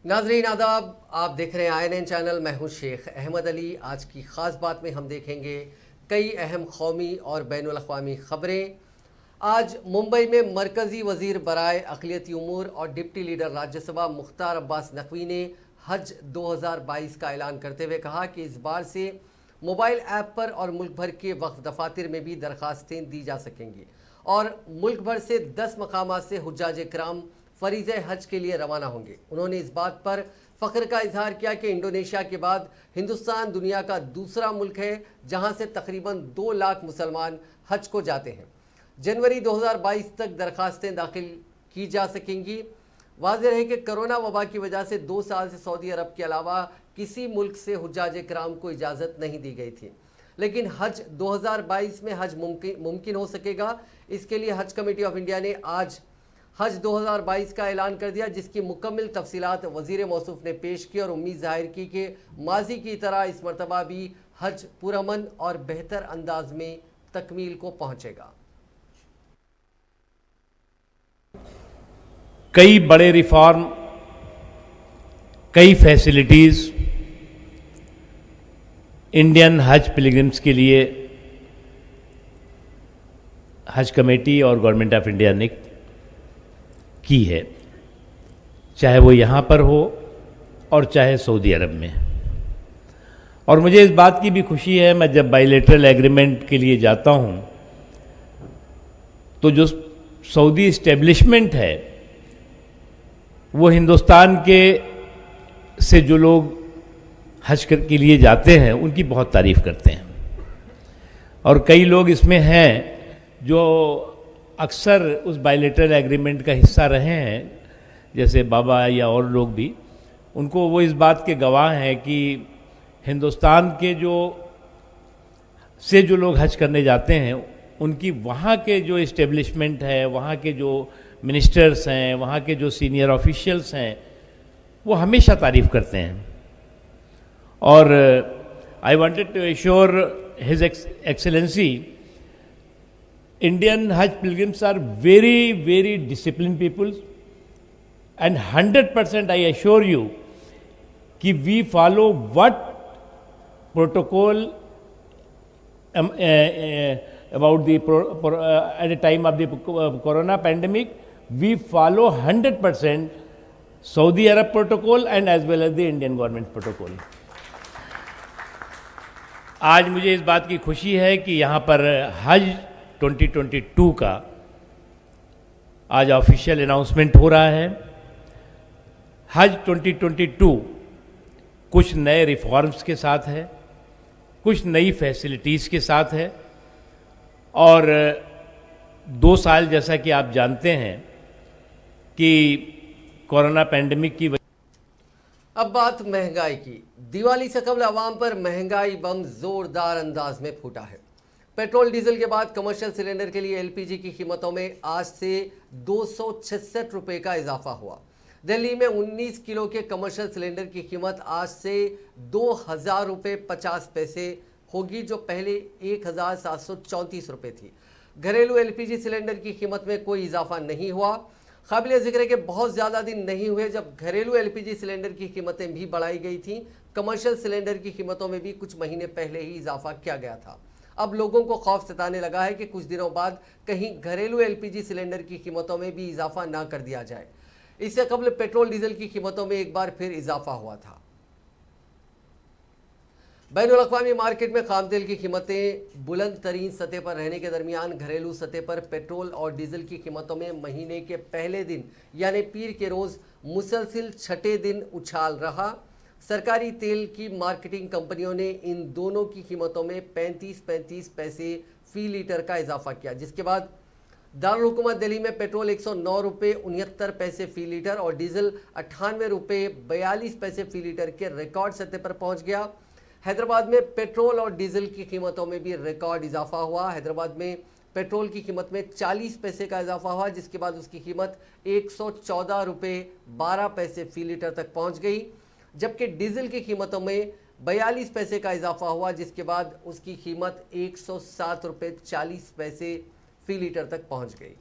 नाजरीन आदाब, आप देख रहे हैं INN चैनल। मैं हूं शेख अहमद अली। आज की ख़ास बात में हम देखेंगे कई अहम कौमी और बैनुल-अक़वामी ख़बरें। आज मुंबई में मरकज़ी वज़ीर बराए अक़लियती उमूर और डिप्टी लीडर राज्यसभा मुख्तार अब्बास नक़वी ने हज 2022 का ऐलान करते हुए कहा कि इस बार से मोबाइल ऐप पर और मुल्क भर के वक्फ दफातर में भी दरख्वास्तें दी जा सकेंगी और मुल्क भर से 10 मकामात से हुज्जाज किराम फरीज़ हज के लिए रवाना होंगे। उन्होंने इस बात पर फ़ख्र का इजहार किया कि इंडोनेशिया के बाद हिंदुस्तान दुनिया का दूसरा मुल्क है जहां से तकरीबन 2 लाख मुसलमान हज को जाते हैं। जनवरी 2022 तक दरखास्तें दाखिल की जा सकेंगी। वाज़ेह है कि कोरोना वबा की वजह से 2 साल से सऊदी अरब के अलावा किसी मुल्क से हुज्जाज किराम को इजाज़त नहीं दी गई थी, लेकिन हज 2022 में हज मुमकिन हो सकेगा। इसके लिए हज कमेटी ऑफ इंडिया ने आज हज 2022 का ऐलान कर दिया, जिसकी मुकम्मल तफसीलात वज़ीर मौसूफ ने पेश की और उम्मीद ज़ाहिर की कि माजी की तरह इस मरतबा भी हज पुरअमन और बेहतर अंदाज में तकमील को पहुँचेगा। कई बड़े रिफॉर्म, कई फैसिलिटीज़ इंडियन हज पिलग्रिम्स के लिए हज कमेटी और गवर्नमेंट ऑफ इंडिया ने की है, चाहे वो यहाँ पर हो और चाहे सऊदी अरब में। और मुझे इस बात की भी खुशी है, मैं जब बायलैटरल एग्रीमेंट के लिए जाता हूँ तो जो सऊदी इस्टेब्लिशमेंट है वो हिंदुस्तान के से जो लोग हज के लिए जाते हैं उनकी बहुत तारीफ़ करते हैं। और कई लोग इसमें हैं जो अक्सर उस बायलैटरल एग्रीमेंट का हिस्सा रहे हैं, जैसे बाबा या और लोग भी, उनको वो इस बात के गवाह हैं कि हिंदुस्तान के जो लोग हज करने जाते हैं उनकी वहाँ के जो इस्टेब्लिशमेंट है, वहाँ के जो मिनिस्टर्स हैं, वहाँ के जो सीनियर ऑफिशियल्स हैं, वो हमेशा तारीफ़ करते हैं। और I wanted to assure his excellency Indian Hajj pilgrims are very, very disciplined people, and 100% I assure you कि we follow what protocol about the at the time of the corona pandemic, we follow 100% Saudi Arab protocol and as well as the Indian government protocol. आज मुझे इस बात की खुशी है कि यहाँ पर हज 2022 का आज ऑफिशियल अनाउंसमेंट हो रहा है। हज 2022 कुछ नए रिफॉर्म्स के साथ है, कुछ नई फैसिलिटीज़ के साथ है, और 2 साल जैसा कि आप जानते हैं कि कोरोना पैंडेमिक की वजह। अब बात महंगाई की। दिवाली से कबल अवाम पर महंगाई बम जोरदार अंदाज में फूटा है। पेट्रोल डीजल के बाद कमर्शियल सिलेंडर के लिए LPG की कीमतों में आज से 266 रुपये का इजाफा हुआ। दिल्ली में 19 किलो के कमर्शियल सिलेंडर की कीमत आज से 2000 रुपये 50 पैसे होगी, जो पहले 1734 रुपये थी। घरेलू LPG सिलेंडर की कीमत में कोई इजाफा नहीं हुआ। काबिल जिक्र है कि बहुत ज़्यादा दिन नहीं हुए जब घरेलू LPG सिलेंडर की कीमतें भी बढ़ाई गई थी। कमर्शियल सिलेंडर की कीमतों में भी कुछ महीने पहले ही इजाफा किया गया था। अब लोगों को खौफ सताने लगा है कि कुछ दिनों बाद कहीं घरेलू LPG सिलेंडर की कीमतों में भी इजाफा ना कर दिया जाए। इससे कबल पेट्रोल डीजल की कीमतों में एक बार फिर इजाफा हुआ था। बैनुल अक़वामी मार्केट में खाम तेल की कीमतें बुलंद तरीन सतह पर रहने के दरमियान घरेलू सतह पर पेट्रोल और डीजल की कीमतों में महीने के पहले दिन यानी पीर के रोज़ मुसलसिल छठे दिन उछाल रहा। सरकारी तेल की मार्केटिंग कंपनियों ने इन दोनों की कीमतों में 35-35 पैसे फी लीटर का इजाफा किया, जिसके बाद दारुल हुकूमत दिल्ली में पेट्रोल 109 रुपये 69 पैसे फी लीटर और डीजल 98 रुपये 42 पैसे फी लीटर के रिकॉर्ड सतह पर पहुंच गया। हैदराबाद में पेट्रोल और डीजल की कीमतों में भी रिकॉर्ड इजाफा हुआ। हैदराबाद में पेट्रोल की कीमत में 40 पैसे का इजाफा हुआ, जिसके बाद उसकी कीमत 114 रुपये 12 पैसे फी लीटर तक पहुंच गई, जबकि डीजल की कीमतों में 42 पैसे का इजाफा हुआ, जिसके बाद उसकी कीमत 107 रुपये 40 पैसे फी लीटर तक पहुंच गई।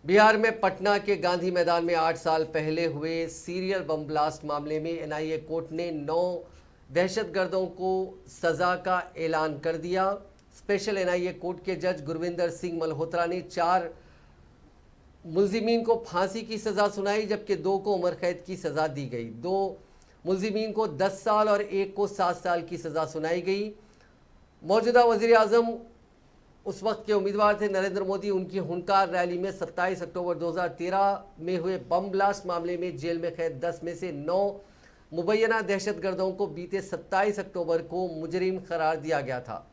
बिहार में पटना के गांधी मैदान में 8 साल पहले हुए सीरियल बम ब्लास्ट मामले में एनआईए कोर्ट ने 9 दहशतगर्दों को सजा का ऐलान कर दिया। स्पेशल एनआईए कोर्ट के जज गुरविंदर सिंह मल्होत्रा ने 4 मुलजिमीन को फांसी की सजा सुनाई, जबकि 2 को उम्र कैद की सजा दी गई। 2 मुलजिमीन को 10 साल और 1 को 7 साल की सजा सुनाई गई। मौजूदा वजीर आजम उस वक्त के उम्मीदवार थे नरेंद्र मोदी। उनकी हुंकार रैली में 27 अक्टूबर 2013 में हुए बम ब्लास्ट मामले में जेल में कैद 10 में से 9 मुबैना दहशतगर्दों को बीते 27 अक्टूबर को मुजरिम करार दिया गया था।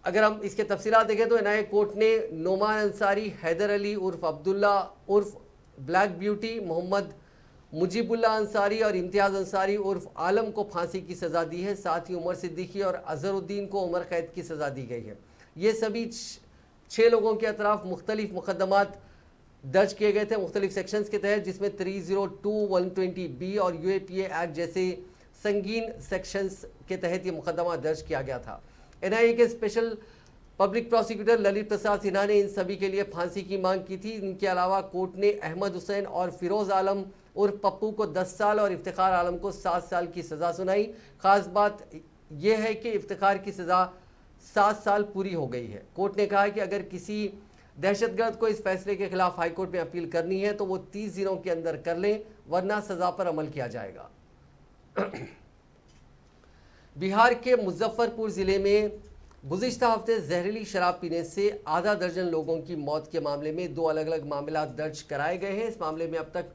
अगर हम इसके तफसीलात देखें तो एनआईए कोर्ट ने नोमान अंसारी, हैदर अली उर्फ अब्दुल्ला उर्फ ब्लैक ब्यूटी, मोहम्मद मुजीबुल्ला अंसारी और इम्तियाज़ अंसारी उर्फ आलम को फांसी की सज़ा दी है। साथ ही उमर सिद्दीकी और अजहरुद्दीन को उम्र कैद की सज़ा दी गई है। ये सभी 6 लोगों के अतराफ मुख्तलिफ मुकदमात दर्ज किए गए थे मुख्तलिफ सेक्शंस के तहत, जिसमें 302, 120B और UAPA एक्ट जैसे संगीन सेक्शंस के तहत ये मुकदमा दर्ज किया गया था। एनआईए के special public prosecutor Lalit Prasad Sinha ने इन सभी के लिए फांसी की मांग की थी। इनके अलावा कोर्ट ने अहमद हुसैन और फिरोज आलम उर्फ पप्पू को 10 साल और इफ्तिखार आलम को 7 साल की सज़ा सुनाई। खास बात यह है कि इफ्तिखार की सज़ा 7 साल पूरी हो गई है। कोर्ट ने कहा कि अगर किसी दहशतगर्द को इस फैसले के खिलाफ हाईकोर्ट में अपील करनी है तो वो 30 दिनों के अंदर कर लें, वरना सज़ा पर अमल किया जाएगा। बिहार के मुजफ्फरपुर ज़िले में गुज़िश्ता हफ्ते जहरीली शराब पीने से आधा दर्जन लोगों की मौत के मामले में 2 अलग अलग मामला दर्ज कराए गए हैं। इस मामले में अब तक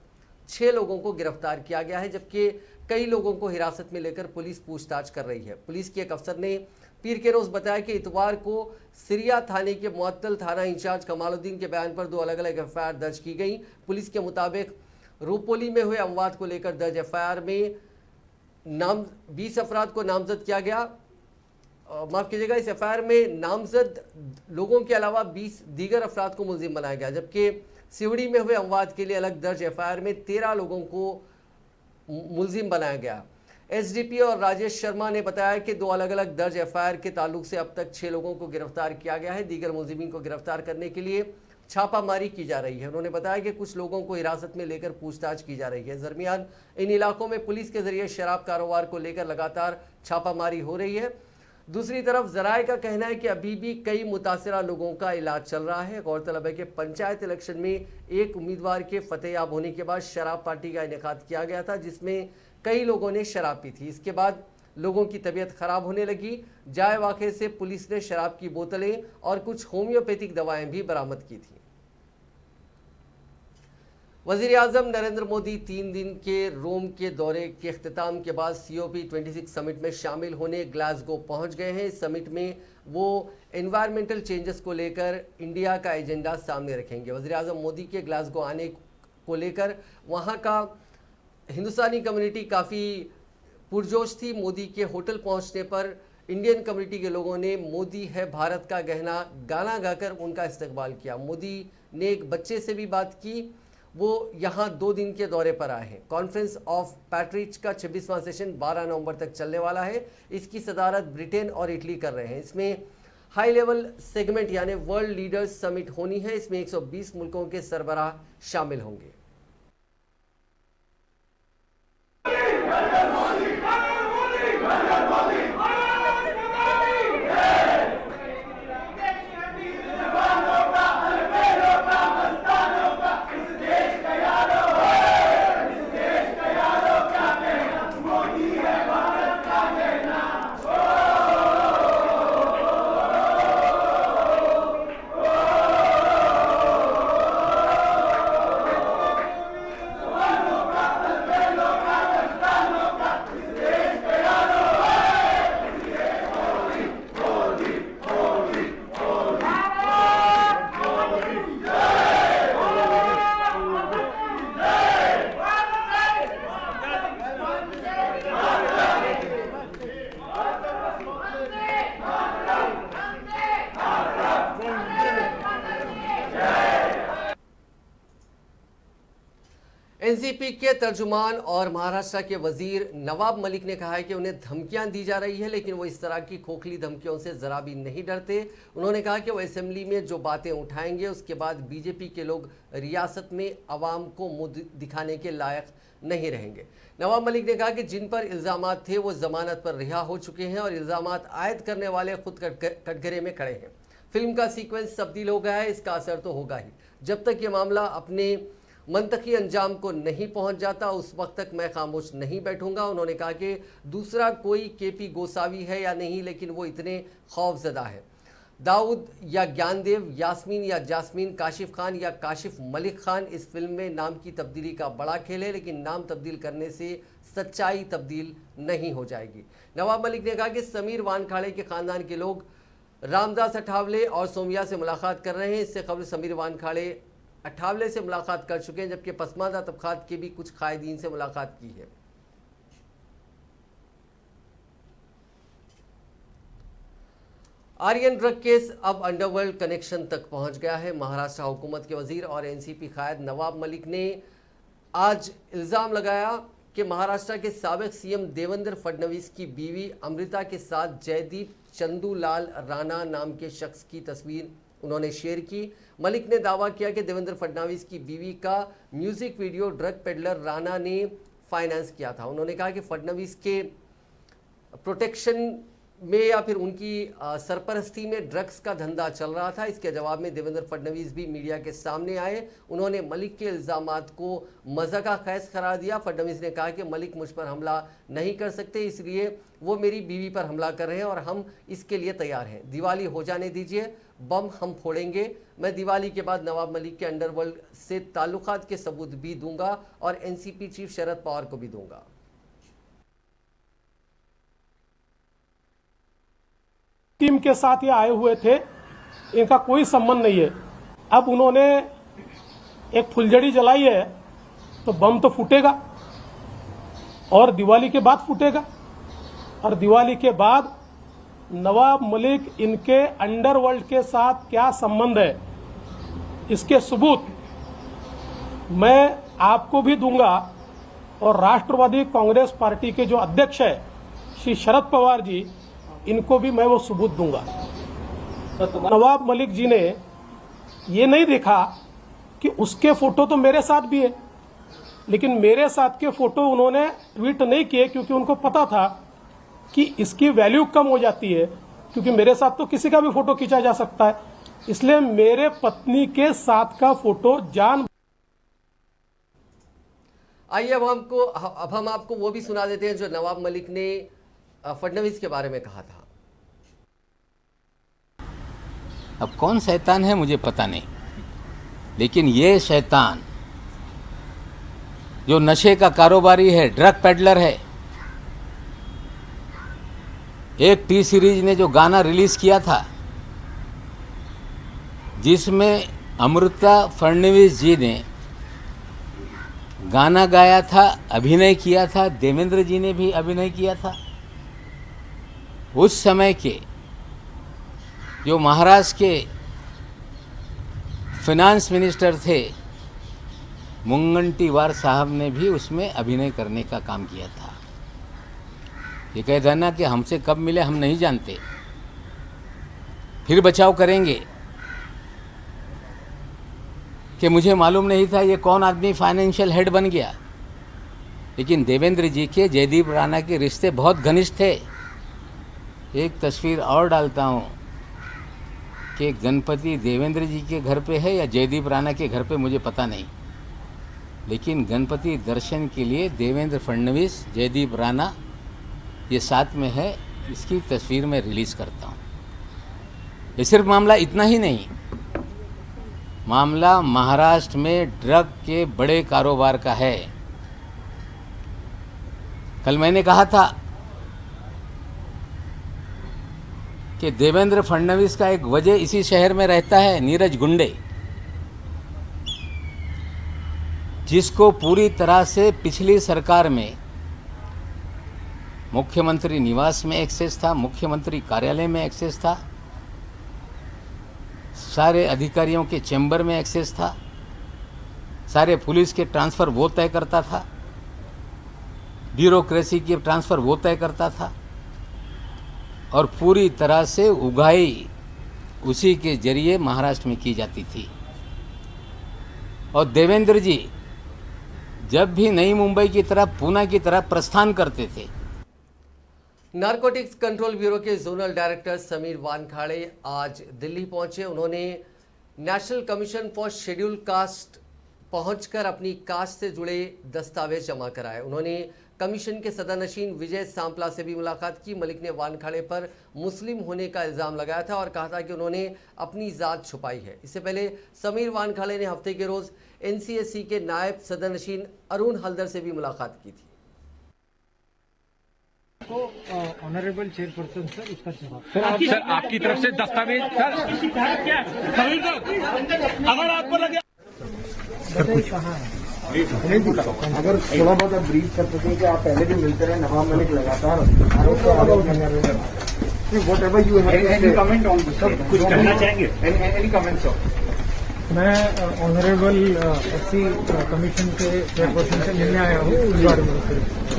6 लोगों को गिरफ्तार किया गया है, जबकि कई लोगों को हिरासत में लेकर पुलिस पूछताछ कर रही है। पुलिस के एक अफसर ने पीर के रोज़ बताया कि इतवार को सिरिया थाने के मुअत्तल थाना इंचार्ज कमालुद्दीन के बयान पर 2 अलग अलग FIR दर्ज की गई। पुलिस के मुताबिक रूपोली में हुए अमवात को लेकर दर्ज FIR में 20 अफराद को नामजद किया गया। माफ़ कीजिएगा, इस FIR में नामजद लोगों के अलावा 20 दीगर अफराद को मुलजिम बनाया गया, जबकि सिवड़ी में हुए अमवात के लिए अलग दर्ज FIR में 13 लोगों को मुलजिम बनाया गया। SDP और राजेश शर्मा ने बताया कि 2 अलग अलग दर्ज FIR के ताल्लुक से अब तक 6 लोगों को गिरफ्तार किया गया है। दीगर मुलजिमीन को गिरफ्तार करने के लिए छापामारी की जा रही है। उन्होंने बताया कि कुछ लोगों को हिरासत में लेकर पूछताछ की जा रही है। दरमियान इन इलाकों में पुलिस के जरिए शराब कारोबार को लेकर लगातार छापामारी हो रही है। दूसरी तरफ ज़राए का कहना है कि अभी भी कई मुतासरा लोगों का इलाज चल रहा है। गौरतलब है कि पंचायत इलेक्शन में एक उम्मीदवार के फतेहयाब होने के बाद शराब पार्टी का इनेकाद किया गया था, जिसमें कई लोगों ने शराब पी थी। इसके बाद लोगों की तबीयत खराब होने लगी। जाए वाक़े से पुलिस ने शराब की बोतलें और कुछ होम्योपैथिक दवाएं भी बरामद की थी। वज़ीर आज़म नरेंद्र मोदी 3 दिन के रोम के दौरे के अख्तिताम के बाद COP26 समिट में शामिल होने ग्लासगो पहुंच गए हैं। इस समिट में वो एनवायरमेंटल चेंजेस को लेकर इंडिया का एजेंडा सामने रखेंगे। वज़ीर आज़म मोदी के ग्लासगो आने को लेकर वहां का हिंदुस्तानी कम्युनिटी काफ़ी पुरजोश थी। मोदी के होटल पहुंचने पर इंडियन कम्युनिटी के लोगों ने मोदी है भारत का गहना गाना गाकर उनका इस्तकबाल किया। मोदी ने एक बच्चे से भी बात की, वो यहाँ 2 दिन के दौरे पर आए हैं। कॉन्फ्रेंस ऑफ पैट्रिच का 26वां सेशन 12 नवंबर तक चलने वाला है। इसकी सदारत ब्रिटेन और इटली कर रहे हैं। इसमें हाई लेवल सेगमेंट यानी वर्ल्ड लीडर्स समिट होनी है। इसमें 120 मुल्कों के सरबराह शामिल होंगे। एनसीपी के तर्जुमान और महाराष्ट्र के वजीर नवाब मलिक ने कहा है कि उन्हें धमकियां दी जा रही है, लेकिन वो इस तरह की खोखली धमकियों से जरा भी नहीं डरते। उन्होंने कहा कि वो असेंबली में जो बातें उठाएंगे उसके बाद बीजेपी के लोग रियासत में अवाम को मुंह दिखाने के लायक नहीं रहेंगे। नवाब मलिक ने कहा कि जिन पर इल्जामात थे वो जमानत पर रिहा हो चुके हैं और इल्जामात आयद करने वाले खुद कटघरे में खड़े हैं। फिल्म का सीक्वेंस तब्दील हो गया है, इसका असर तो होगा ही। जब तक ये मामला अपने मंतकी अंजाम को नहीं पहुंच जाता उस वक्त तक मैं खामोश नहीं बैठूंगा। उन्होंने कहा कि दूसरा कोई केपी गोसावी है या नहीं, लेकिन वो इतने खौफजदा है। दाऊद या ज्ञानदेव, यास्मीन या जास्मीन, काशिफ खान या काशिफ मलिक खान, इस फिल्म में नाम की तब्दीली का बड़ा खेल है, लेकिन नाम तब्दील करने से सच्चाई तब्दील नहीं हो जाएगी। नवाब मलिक ने कहा कि समीर वानखाड़े के खानदान के लोग रामदास अठावले और सोमिया से मुलाकात कर रहे हैं। इससे कबल समीर वानखाड़े अठावले से मुलाकात कर चुके हैं, जबकि पसमानदा तबकात के भी कुछ कायदीन से मुलाकात की है। आर्यन ड्रग केस अब अंडरवर्ल्ड कनेक्शन तक पहुंच गया है। महाराष्ट्र हुकूमत के वजीर और एनसीपी कायद नवाब मलिक ने आज इल्ज़ाम लगाया कि महाराष्ट्र के साबिक सीएम देवेंद्र फडणवीस की बीवी अमृता के साथ जयदीप चंदूलाल राणा नाम के शख्स की तस्वीर उन्होंने शेयर की। मलिक ने दावा किया कि देवेंद्र फडणवीस की बीवी का music video drug peddler Rana ने फाइनेंस किया था। उन्होंने कहा कि फडणवीस के प्रोटेक्शन में या फिर उनकी सरपरस्ती में ड्रग्स का धंधा चल रहा था। इसके जवाब में देवेंद्र फडणवीस भी मीडिया के सामने आए। उन्होंने मलिक के इल्ज़ामात को मज़ाक़ खैज करार दिया। फडणवीस ने कहा कि मलिक मुझ पर हमला नहीं कर सकते, इसलिए वो मेरी बीवी पर हमला कर रहे हैं और हम इसके लिए तैयार हैं। दिवाली हो जाने दीजिए, बम हम फोड़ेंगे। मैं दिवाली के बाद नवाब मलिक के अंडरवर्ल्ड से ताल्लुकात के सबूत भी दूंगा और एनसीपी चीफ शरद पवार को भी दूंगा। टीम के साथ ये आए हुए थे, इनका कोई संबंध नहीं है। अब उन्होंने एक फुलझड़ी जलाई है तो बम तो फूटेगा और दिवाली के बाद फूटेगा, और दिवाली के बाद नवाब मलिक इनके अंडरवर्ल्ड के साथ क्या संबंध है इसके सबूत मैं आपको भी दूंगा और राष्ट्रवादी कांग्रेस पार्टी के जो अध्यक्ष है श्री शरद पवार जी, इनको भी मैं वो सबूत दूंगा। नवाब मलिक जी ने ये नहीं देखा कि उसके फोटो तो मेरे साथ भी है, लेकिन मेरे साथ के फोटो उन्होंने ट्वीट नहीं किए क्योंकि उनको पता था कि इसकी वैल्यू कम हो जाती है, क्योंकि मेरे साथ तो किसी का भी फोटो खींचा जा सकता है। इसलिए मेरे पत्नी के साथ का फोटो जान। आइए अब हम आपको वो भी सुना देते हैं जो नवाब मलिक ने फडणवीस के बारे में कहा था। अब कौन शैतान है मुझे पता नहीं, लेकिन ये शैतान जो नशे का कारोबारी है, ड्रग पेडलर है, एक टी सीरीज ने जो गाना रिलीज किया था जिसमें अमृता फडणवीस जी ने गाना गाया था, अभिनय किया था, देवेंद्र जी ने भी अभिनय किया था। उस समय के जो महाराष्ट्र के फाइनेंस मिनिस्टर थे मुनगंटीवार साहब ने भी उसमें अभिनय करने का काम किया था। ये कह देना कि हमसे कब मिले हम नहीं जानते, फिर बचाव करेंगे कि मुझे मालूम नहीं था ये कौन आदमी फाइनेंशियल हेड बन गया। लेकिन देवेंद्र जी के जयदीप राणा के रिश्ते बहुत घनिष्ठ थे। एक तस्वीर और डालता हूँ कि गणपति देवेंद्र जी के घर पे है या जयदीप राणा के घर पे, मुझे पता नहीं, लेकिन गणपति दर्शन के लिए देवेंद्र फडणवीस, जयदीप राणा ये साथ में है। इसकी तस्वीर मैं रिलीज़ करता हूँ। ये सिर्फ मामला इतना ही नहीं, मामला महाराष्ट्र में ड्रग के बड़े कारोबार का है। कल मैंने कहा था कि देवेंद्र फडणवीस का एक वजह इसी शहर में रहता है, नीरज गुंडे, जिसको पूरी तरह से पिछली सरकार में मुख्यमंत्री निवास में एक्सेस था, मुख्यमंत्री कार्यालय में एक्सेस था, सारे अधिकारियों के चैम्बर में एक्सेस था। सारे पुलिस के ट्रांसफ़र वो तय करता था, ब्यूरोक्रेसी की ट्रांसफ़र वो तय करता था, और पूरी तरह से उगाही उसी के जरिए महाराष्ट्र में की जाती थी। और देवेंद्र जी जब भी नई मुंबई की तरफ, पूना की तरफ प्रस्थान करते थे, नारकोटिक्स कंट्रोल ब्यूरो के जोनल डायरेक्टर समीर वानखाड़े आज दिल्ली पहुंचे। उन्होंने national commission for schedule caste पहुंचकर अपनी कास्ट से जुड़े दस्तावेज जमा कराए। उन्होंने कमीशन के सदरनशीन विजय सांपला से भी मुलाकात की। मलिक ने वानखाड़े पर मुस्लिम होने का इल्ज़ाम लगाया था और कहा था कि उन्होंने अपनी ज़ात छुपाई है। इससे पहले समीर वानखाड़े ने हफ्ते के रोज़ एनसीएससी के नायब सदरनशीन अरुण हल्दर से भी मुलाकात की थी। तो ऑनरेबल चेयरपर्सन सर, उसका जवाब सर आपकी तरफ से दस्तावेज सर क्या अगर आपको लगे कहाँ है? अगर थोड़ा बहुत आप ब्रीफ कर सकें कि आप पहले भी मिलते रहे नवाब मलिक लगातार what ever you comment on कुछ कहना चाहेंगे? Any comment sir? मैं ऑनरेबल एससी कमीशन के चेयरपर्सन से मिलने आया हूँ उस बारे में।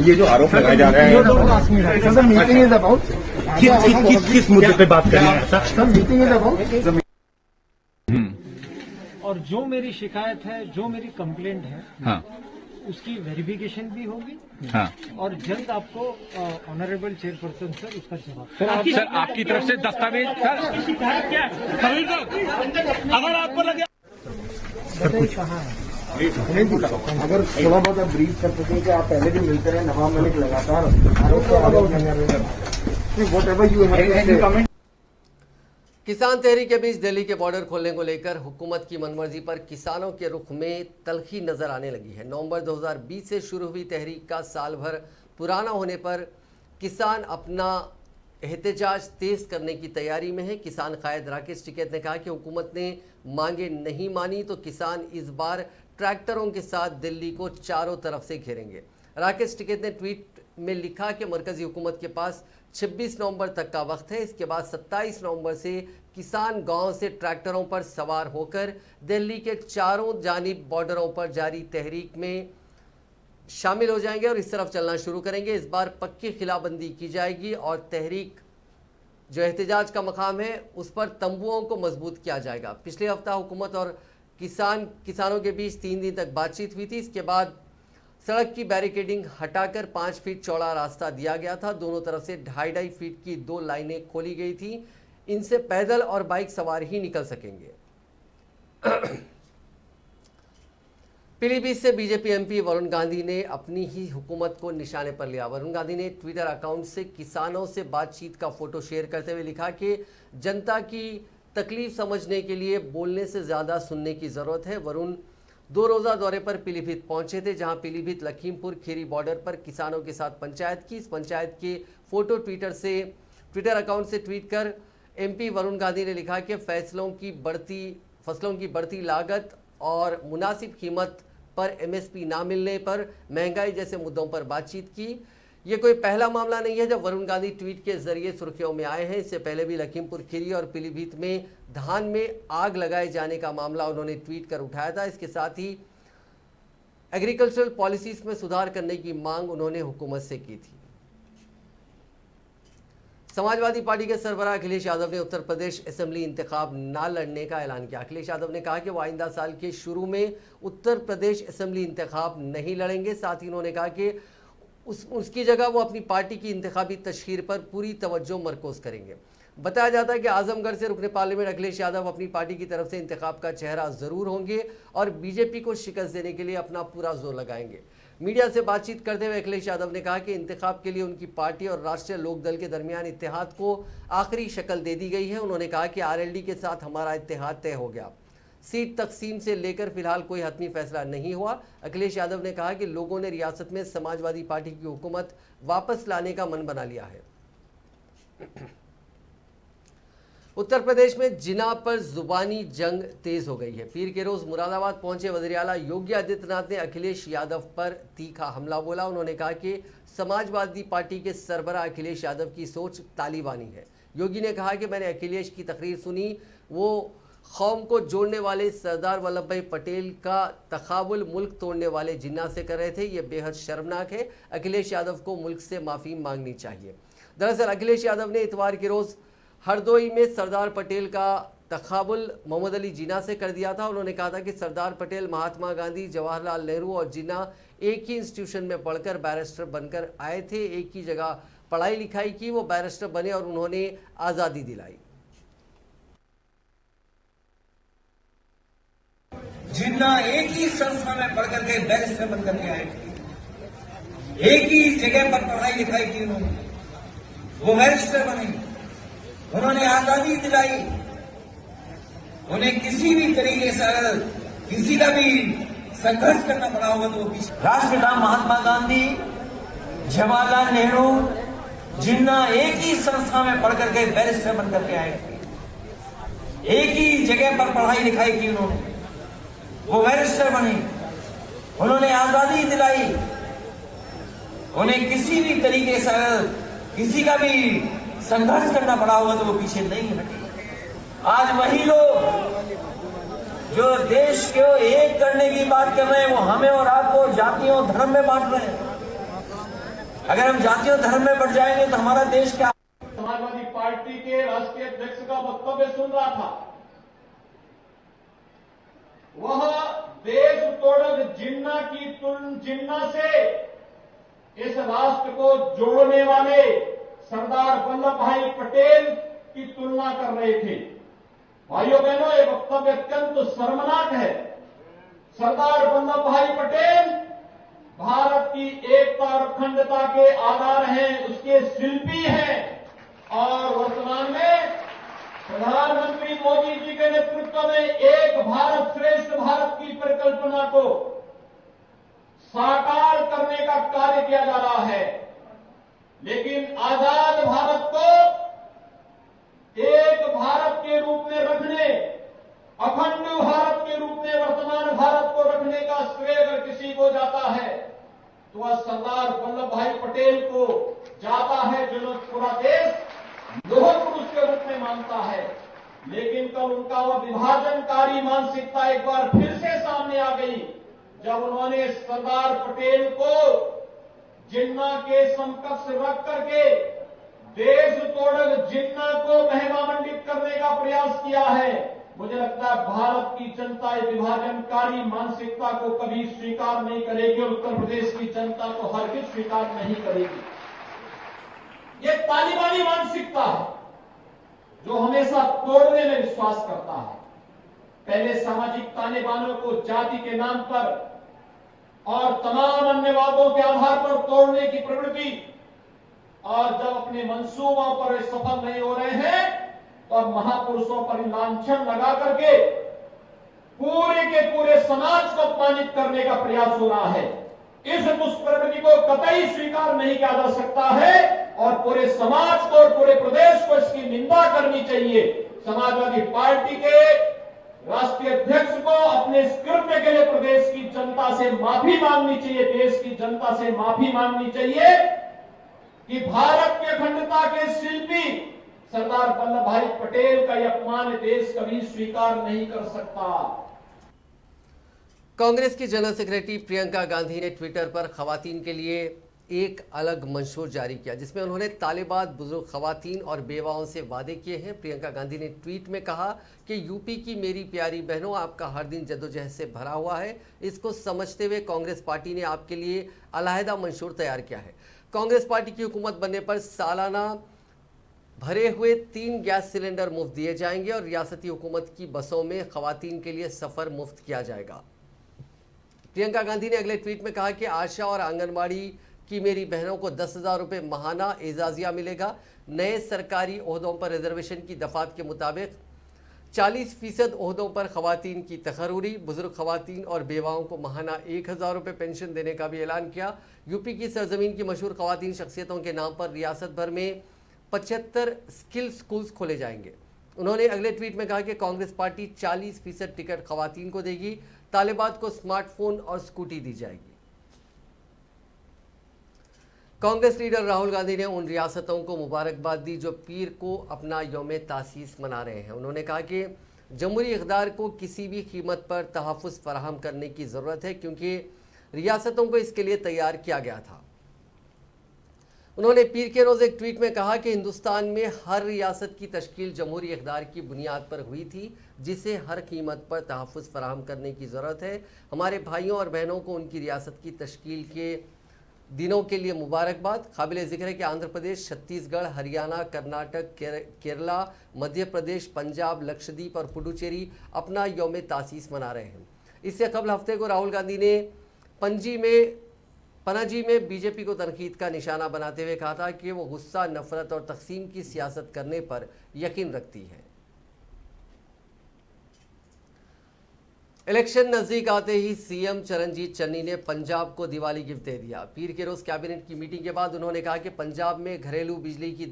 ये जो आरोप लगाए जा रहे हैं सर मीटिंग इज अबाउट किस मुद्दे पे बात कर रहे हैं सर? मीटिंग इज अबाउट और जो मेरी शिकायत है, जो मेरी कंप्लेंट है, हाँ उसकी वेरिफिकेशन भी होगी हाँ और जल्द आपको ऑनरेबल चेयरपर्सन सर, उसका जवाब सर आपकी तरफ से दस्तावेज सर क्या अगर आपको लगे कहाँ है? अगर थोड़ा बहुत आप ब्रीफ कर सकें कि आप पहले भी मिलते रहे नवाब मलिक लगातार वट एवर यू कमेंट। किसान तहरीक के बीच दिल्ली के बॉर्डर खोलने को लेकर हुकूमत की मनमर्जी पर किसानों के रुख में तल्खी नजर आने लगी है। नवंबर 2020 से शुरू हुई तहरीक का साल भर पुराना होने पर किसान अपना एहतजाज तेज करने की तैयारी में है। किसान कायद राकेश टिकैत ने कहा कि हुकूमत ने मांगे नहीं मानी तो किसान इस बार ट्रैक्टरों के साथ दिल्ली को चारों तरफ से घेरेंगे। राकेश टिकैत ने ट्वीट में लिखा कि मरकजी हुकूमत के पास 26 नवंबर तक का वक्त है। इसके बाद 27 नवंबर से किसान गांव से ट्रैक्टरों पर सवार होकर दिल्ली के चारों जानिब बॉर्डरों पर जारी तहरीक में शामिल हो जाएंगे और इस तरफ चलना शुरू करेंगे। इस बार पक्की खिलाबंदी की जाएगी और तहरीक जो एहतजाज का मकाम है उस पर तंबुओं को मजबूत किया जाएगा। पिछले हफ्ता हुकूमत और किसानों के बीच 3 दिन तक बातचीत हुई थी। इसके बाद सड़क की बैरिकेडिंग हटाकर 5 फीट चौड़ा रास्ता दिया गया था। दोनों तरफ से 2.5 फीट की 2 लाइनें खोली गई थी। इनसे पैदल और बाइक सवार ही निकल सकेंगे। पीलीभीत से बीजेपी एमपी वरुण गांधी ने अपनी ही हुकूमत को निशाने पर लिया। वरुण गांधी ने ट्विटर अकाउंट से किसानों से बातचीत का फोटो शेयर करते हुए लिखा कि जनता की तकलीफ समझने के लिए बोलने से ज़्यादा सुनने की ज़रूरत है। वरुण 2 रोज़ा दौरे पर पीलीभीत पहुंचे थे, जहां पीलीभीत लखीमपुर खीरी बॉर्डर पर किसानों के साथ पंचायत की। इस पंचायत के फोटो ट्विटर अकाउंट से ट्वीट कर एमपी वरुण गांधी ने लिखा कि फसलों की बढ़ती लागत और मुनासिब कीमत पर एमएसपी ना मिलने पर महंगाई जैसे मुद्दों पर बातचीत की। ये कोई पहला मामला नहीं है जब वरुण गांधी ट्वीट के जरिए सुर्खियों में आए हैं। इससे पहले भी लखीमपुर खीरी और पीलीभीत में धान में आग लगाए जाने का मामला उन्होंने ट्वीट कर उठाया था। इसके साथ ही एग्रीकल्चरल पॉलिसीज में सुधार करने की मांग उन्होंने हुकूमत से की थी। समाजवादी पार्टी के सरबराह अखिलेश यादव ने उत्तर प्रदेश असेंबली इंतखाब ना लड़ने का ऐलान किया। अखिलेश यादव ने कहा कि वो आइंदा साल के शुरू में उत्तर प्रदेश असेंबली इंतखाब नहीं लड़ेंगे। साथ ही उन्होंने कहा कि उसकी जगह वो अपनी पार्टी की इंतखाबी तशहीर पर पूरी तवज्जो मरकूज करेंगे। बताया जाता है कि आजमगढ़ से रुकने पार्लियामेंट अखिलेश यादव अपनी पार्टी की तरफ से इंतखाब का चेहरा जरूर होंगे और बीजेपी को शिकस्त देने के लिए अपना पूरा जोर लगाएंगे। मीडिया से बातचीत करते हुए अखिलेश यादव ने कहा कि इंतखाब के लिए उनकी पार्टी और राष्ट्रीय लोकदल के दरमियान इत्तेहाद को आखिरी शक्ल दे दी गई है। उन्होंने कहा कि आरएलडी के साथ हमारा इत्तेहाद तय हो गया। सीट तकसीम से लेकर फिलहाल कोई हतमी फैसला नहीं हुआ। अखिलेश यादव ने कहा कि लोगों ने रियासत में समाजवादी पार्टी की हुकूमत वापस लाने का मन बना लिया है। उत्तर प्रदेश में जिना पर जुबानी जंग तेज हो गई है। पीर के रोज मुरादाबाद पहुंचे वज़ीर आला योगी आदित्यनाथ ने अखिलेश यादव पर तीखा हमला बोला। उन्होंने कहा कि समाजवादी पार्टी के सरबराह अखिलेश यादव की सोच तालिबानी है। योगी ने कहा कि मैंने अखिलेश की तकरीर सुनी, वो कौम को जोड़ने वाले सरदार वल्लभ भाई पटेल का तकाबुल मुल्क तोड़ने वाले जिन्ना से कर रहे थे। ये बेहद शर्मनाक है। अखिलेश यादव को मुल्क से माफ़ी मांगनी चाहिए। दरअसल अखिलेश यादव ने इतवार के रोज़ हरदोई में सरदार पटेल का तकाबुल मोहम्मद अली जिन्ना से कर दिया था। उन्होंने कहा था कि सरदार पटेल, महात्मा गांधी, जवाहरलाल नेहरू और जिन्ना एक ही इंस्टीट्यूशन में पढ़कर बैरिस्टर बनकर आए थे। एक ही जगह पढ़ाई लिखाई की, वो बैरिस्टर बने और उन्होंने आज़ादी दिलाई। जिन्ना एक ही संस्था में पढ़ करके बैरिस्टर बन करके आए थे, एक ही जगह पर पढ़ाई लिखाई की उन्होंने, वो बैरिस्टर बने, उन्होंने आजादी दिलाई। उन्हें किसी भी तरीके से अगर किसी का भी संघर्ष करना पड़ा होगा तो वो पीछे। राष्ट्रपिता महात्मा गांधी, जवाहरलाल नेहरू, जिन्ना एक ही संस्था में पढ़ करके बैरिस्टर बन करके आए थे, एक ही जगह पर पढ़ाई लिखाई की उन्होंने, वो बैरिस्टर बने, उन्होंने आजादी दिलाई। उन्हें किसी भी तरीके से किसी का भी संघर्ष करना पड़ा होगा तो वो पीछे नहीं हटे। आज वही लोग जो देश को एक करने की बात कर रहे हैं, वो हमें और आपको जातियों धर्म में बांट रहे हैं। अगर हम जातियों धर्म में बढ़ जाएंगे तो हमारा देश क्या। समाजवादी पार्टी के राष्ट्रीय अध्यक्ष का वक्तव्य सुन रहा था। वह देश तोड़क जिन्ना से इस राष्ट्र को जोड़ने वाले सरदार वल्लभ भाई पटेल की तुलना कर रहे थे। भाइयों बहनों, ये वक्तव्य अत्यंत शर्मनाक है। सरदार वल्लभ भाई पटेल भारत की एकता और अखंडता के आधार हैं, उसके शिल्पी हैं और वर्तमान में प्रधानमंत्री मोदी जी के नेतृत्व में एक भारत श्रेष्ठ भारत की परिकल्पना को साकार करने का कार्य किया जा रहा है। लेकिन आजाद भारत को एक भारत के रूप में रखने, अखंड भारत के रूप में वर्तमान भारत को रखने का श्रेय अगर किसी को जाता है तो वह सरदार वल्लभ भाई पटेल को जाता है, जो पूरा देश लोह पुरुष के रूप में मानता है। लेकिन कल उनका वह विभाजनकारी मानसिकता एक बार फिर से सामने आ गई, जब उन्होंने सरदार पटेल को जिन्ना के समकक्ष रख करके देश तोड़क जिन्ना को महिमामंडित करने का प्रयास किया है। मुझे लगता है भारत की जनता इस विभाजनकारी मानसिकता को कभी स्वीकार नहीं करेगी और उत्तर प्रदेश की जनता को हरगिज स्वीकार नहीं करेगी। ये तालिबानी मानसिकता है जो हमेशा तोड़ने में विश्वास करता है। पहले सामाजिक तालिबानों को जाति के नाम पर और तमाम अन्य वादों के आधार पर तोड़ने की प्रवृत्ति, और जब अपने मंसूबों पर सफल नहीं हो रहे हैं तो अब महापुरुषों पर लांछन लगा करके पूरे के पूरे समाज को अपमानित करने का प्रयास हो रहा है। इस दुष्प्रवृत्ति को कतई स्वीकार नहीं किया जा सकता है और पूरे समाज को और पूरे प्रदेश को इसकी निंदा करनी चाहिए। समाजवादी पार्टी के राष्ट्रीय अध्यक्ष को अपने इस कृत्य के लिए प्रदेश की जनता से माफी मांगनी चाहिए, देश की जनता से माफी मांगनी चाहिए कि भारत की अखंडता के शिल्पी सरदार वल्लभ भाई पटेल का यह अपमान देश कभी स्वीकार नहीं कर सकता। कांग्रेस की जनरल सेक्रेटरी प्रियंका गांधी ने ट्विटर पर खवातीन के लिए एक अलग मंशूर जारी किया, जिसमें उन्होंने तालिबान, बुजुर्ग खवातीन और बेवाओं से वादे किए हैं। प्रियंका गांधी ने ट्वीट में कहा कि यूपी की मेरी प्यारी बहनों, आपका हर दिन जद्दोजहद से भरा हुआ है। इसको समझते हुए कांग्रेस पार्टी ने आपके लिए अलहदा मंशूर तैयार किया है। कांग्रेस पार्टी की हुकूमत बनने पर सालाना भरे हुए 3 गैस सिलेंडर मुफ्त दिए जाएंगे और रियासती हुकूमत की बसों में खवातीन के लिए सफ़र मुफ्त किया जाएगा। प्रियंका गांधी ने अगले ट्वीट में कहा कि आशा और आंगनबाड़ी की मेरी बहनों को 10,000 रुपये माहाना एजाजिया मिलेगा। नए सरकारी ओहदों पर रिजर्वेशन की दफात के मुताबिक 40% ओहदों पर खवातीन की तकर्री। बुजुर्ग खवातीन और बेवाओं को माहाना 1,000 रुपये पेंशन देने का भी ऐलान किया। यूपी की सरजमीन की मशहूर खवातीन शख्सियतों के नाम पर रियासत भर में 75 स्किल स्कूल्स खोले जाएंगे। उन्होंने अगले ट्वीट में कहा कि कांग्रेस पार्टी 40% टिकट खवातीन को देगी। तालिबान को स्मार्टफोन और स्कूटी दी जाएगी। कांग्रेस लीडर राहुल गांधी ने उन रियासतों को मुबारकबाद दी जो पीर को अपना यौम तासीस मना रहे हैं। उन्होंने कहा कि जमहूरी इक़्तिदार को किसी भी कीमत पर तहफ़्फ़ुज़ फराहम करने की ज़रूरत है, क्योंकि रियासतों को इसके लिए तैयार किया गया था। उन्होंने पीर के रोज़ एक ट्वीट में कहा कि हिंदुस्तान में हर रियासत की तश्कील जमहूरी इक़्तिदार की बुनियाद पर हुई थी, जिसे हर कीमत पर तहफ़्फ़ुज़ फराहम करने की ज़रूरत है। हमारे भाइयों और बहनों को उनकी रियासत की तश्कील के दिनों के लिए मुबारकबाद। काबिल ज़िक्र है कि आंध्र प्रदेश, छत्तीसगढ़, हरियाणा, कर्नाटक, केरला, मध्य प्रदेश, पंजाब, लक्षद्वीप और पुडुचेरी अपना यौम तासीस मना रहे हैं। इससे कबल हफ्ते को राहुल गांधी ने पनाजी में बीजेपी को तनकीद का निशाना बनाते हुए कहा था कि वो गुस्सा, नफरत और तकसीम की सियासत करने पर यकीन रखती है। इलेक्शन नजदीक आते ही सीएम चरणजीत चन्नी ने पंजाब को दिवाली गिफ्ट दे दिया। पीर के रोज कैबिनेट की मीटिंग के बाद उन्होंने कहा कि पंजाब में घरेलू बिजली की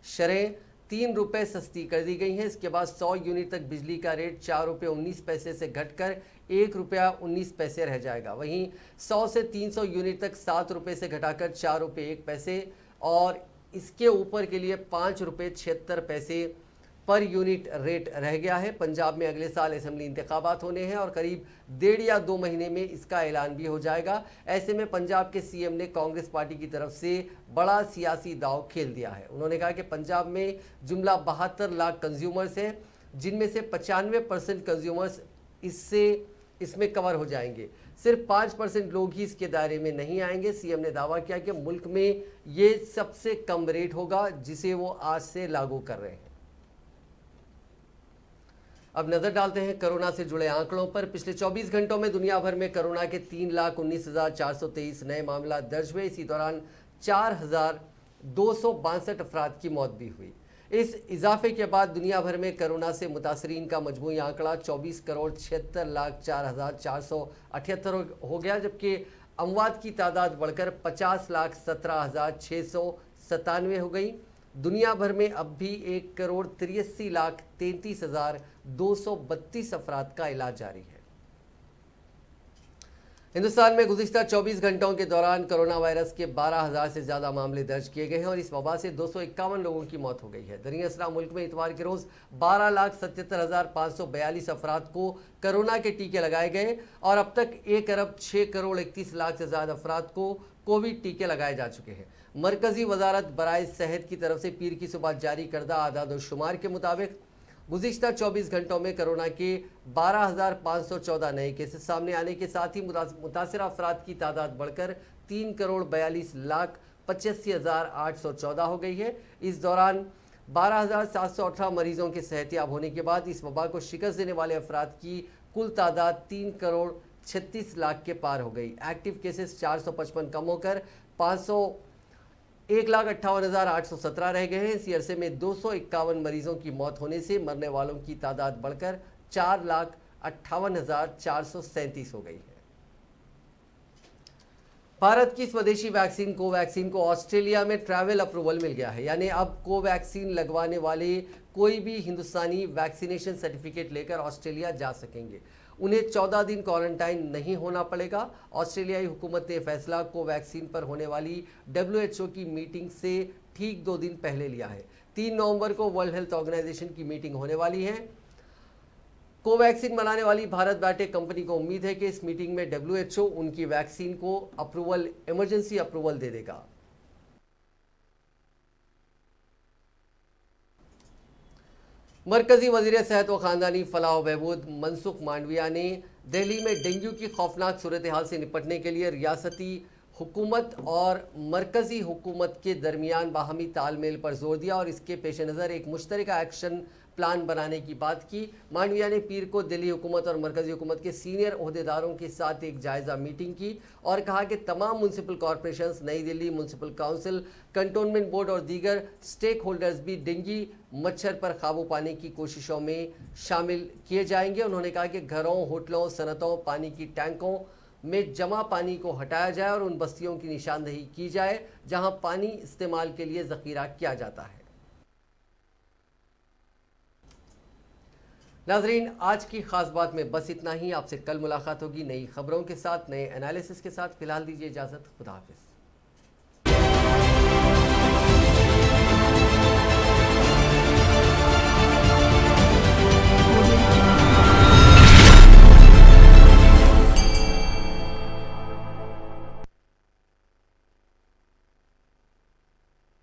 शरें 3 रुपये सस्ती कर दी गई हैं। इसके बाद 100 यूनिट तक बिजली का रेट 4 रुपये 19 पैसे से घटकर 1 रुपया 19 पैसे रह जाएगा। वहीं 100 से 300 यूनिट तक 7 रुपये से घटाकर 4 रुपये 1 पैसे और इसके ऊपर के लिए 5 रुपये 76 पैसे पर यूनिट रेट रह गया है। पंजाब में अगले साल असेंबली इंतखाबात होने हैं और करीब 1.5 या 2 महीने में इसका ऐलान भी हो जाएगा। ऐसे में पंजाब के सीएम ने कांग्रेस पार्टी की तरफ से बड़ा सियासी दांव खेल दिया है। उन्होंने कहा कि पंजाब में जुमला 72 लाख कंज्यूमर्स हैं, जिनमें से 95% कंज्यूमर्स इसमें कवर हो जाएंगे। सिर्फ 5% लोग ही इसके दायरे में नहीं आएंगे। सीएम ने दावा किया कि मुल्क में ये सबसे कम रेट होगा जिसे वो आज से लागू कर रहे हैं। अब नजर डालते हैं कोरोना से जुड़े आंकड़ों पर। पिछले 24 घंटों में दुनिया भर में कोरोना के 3,19,423 नए मामला दर्ज हुए। इसी दौरान 4,262 अफराद की मौत भी हुई। इस इजाफे के बाद दुनिया भर में कोरोना से मुतासरीन का मजमूई आंकड़ा 24,76,04,478 हो गया, जबकि अमवात की तादाद बढ़कर 50,17,697 हो गई। दुनिया भर में अब भी 1,83,33,232 अफराद का इलाज जारी है। हिंदुस्तान में गुज़िश्ता 24 घंटों के दौरान कोरोना वायरस के 12,000 से ज़्यादा मामले दर्ज किए गए हैं और इस वबा से 251 लोगों की मौत हो गई है। दरअसल मुल्क में इतवार के रोज़ 12,77,542 अफराद को कोरोना के टीके लगाए गए और अब तक 1,06,31,00,000 से ज़्यादा अफराद को कोविड टीके लगाए जा चुके हैं। मरकज़ी वजारत बराए सेहत की तरफ से पीर की सुबह जारी करदा आदाद शुमार के मुताबिक गुज़िश्ता 24 घंटों में कोरोना के 12,514 नए केसेस सामने आने के साथ ही मुतासिरा अफराद की तादाद बढ़कर 3,42,85,814 हो गई है। इस दौरान 12,718 मरीजों के सेहतियाब होने के बाद इस वबा को शिकस्त देने वाले अफराद की कुल तादाद 3,36,00,000 के पार हो गई। एक्टिव केसेस 455 कम होकर 1,58,817 रह गए हैं। इसी अरसे में 251 मरीजों की मौत होने से मरने वालों की तादाद बढ़कर 4,58,437 हो गई है। भारत की स्वदेशी वैक्सीन कोवैक्सीन को ऑस्ट्रेलिया में ट्रैवल अप्रूवल मिल गया है, यानी अब कोवैक्सीन लगवाने वाले कोई भी हिंदुस्तानी वैक्सीनेशन सर्टिफिकेट लेकर ऑस्ट्रेलिया जा सकेंगे। उन्हें 14 दिन क्वारंटाइन नहीं होना पड़ेगा। ऑस्ट्रेलियाई हुकूमत ने फैसला कोवैक्सीन पर होने वाली WHO की मीटिंग से ठीक 2 दिन पहले लिया है। 3 नवंबर को वर्ल्ड हेल्थ ऑर्गेनाइजेशन की मीटिंग होने वाली है। कोवैक्सीन बनाने वाली भारत बायोटेक कंपनी को उम्मीद है कि इस मीटिंग में WHO उनकी वैक्सीन को इमरजेंसी अप्रूवल दे देगा। मरकजी वजीर सेहत व खानदानी फलाह बहबूद मनसुख मांडविया ने दिल्ली में डेंगू की खौफनाक सूरत हाल से निपटने के लिए रियासती हुकूमत और मरकजी हुकूमत के दरमियान बाहमी तालमेल पर जोर दिया और इसके पेश नज़र एक मुश्तरका एक्शन प्लान बनाने की बात की। मांडविया ने पीर को दिल्ली हुकूमत और मरकजी हुकूमत के सीनियर ओहदेदारों के साथ एक जायज़ा मीटिंग की और कहा कि तमाम म्यूनसिपल कॉरपोरेशंस, नई Delhi municipal council, cantonment board और दीगर स्टेक होल्डर्स भी डेंगू मच्छर पर काबू पाने की कोशिशों में शामिल किए जाएंगे। उन्होंने कहा कि घरों, होटलों, सनतों, पानी की टैंकों में जमा पानी को हटाया जाए और उन बस्तियों की निशानदेही की जाए जहां पानी इस्तेमाल के लिए ज़ख़ीरा किया जाता है। नाजरीन, आज की खास बात में बस इतना ही। आपसे कल मुलाकात होगी नई खबरों के साथ, नए एनालिसिस के साथ। फिलहाल दीजिए इजाज़त। खुदा हाफिज़।